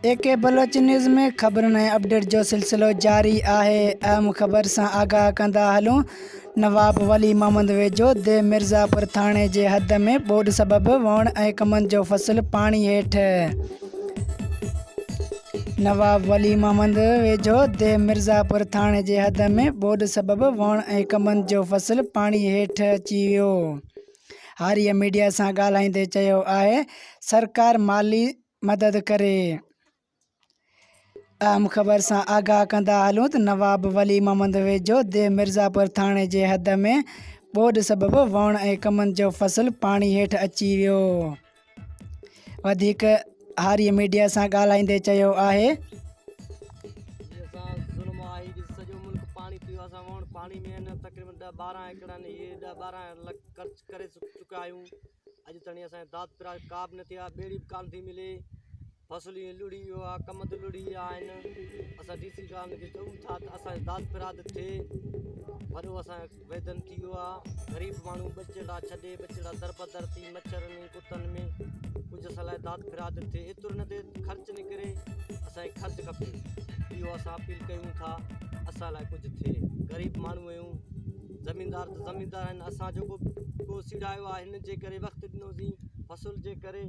एके Baloch news में ख़बरुनि ऐं अपडेट जो सिलसिलो जारी आहे। अहम ख़बर सां आगाह कंदा हलूं। नवाब वली मोहम्मद वेझो दे मिर्ज़ापुर थाणे जे हद में ॿोॾि सबबि वण ऐं कमनि जो फ़सुलु पाणी हेठि। नवाब वली मोहम्मद वेझो दे मिर्ज़ापुर थाणे जे हद में ॿोॾि सबबि वण ऐं कमनि जो फ़सुलु पाणी हेठि अची वियो। हारीअ मीडिया सां ॻाल्हाईंदे चयो आहे, सरकार माली मदद करे। अहम ख़बर सां आगाह कंदा हलूं त नवाब वली मोहम्मद वेझो दे मिर्ज़ापुर थाणे जे हद में ॿोॾि सबबि वण ऐं कमनि जो फ़सुलु पाणी हेठि अची वियो। वधीक हारीअ मीडिया सां ॻाल्हाईंदे चयो आहे, सॼो मुल्क पाणी थी वियो। असां वण पाणी में आहिनि, तक़रीबन 10-12 एकड़ आहिनि। इहे 10-12 लख ख़र्च करे चुका आहियूं। अॼु ताईं असांजे दाद पिराज का बि न थी आहे, ॿेड़ी बि कान थी मिले। फ़सुलु ईअं लुड़ी वियो आहे, कम त लुड़ी विया आहिनि। असां DC खान खे चऊं था त असांजो दाद पिराज थिए। वॾो असांजो वेदन थी वियो आहे। ग़रीब माण्हू ॿचड़ा छॾे ॿचड़ा दरबदर थी मच्छरनि कुतनि में कुझु असां लाइ दाद पिराज थिए। एतिरो न थिए ख़र्च निकिरे, असांखे ख़र्च खपे। इहो असां अपील कयूं था, असां लाइ कुझु थिए। ग़रीब माण्हू आहियूं, ज़मीनदार त ज़मीनदार आहिनि। असां जेको सीड़ायो आहे, हिन जे करे वक़्तु ॾिनोसीं फ़सुल जे करे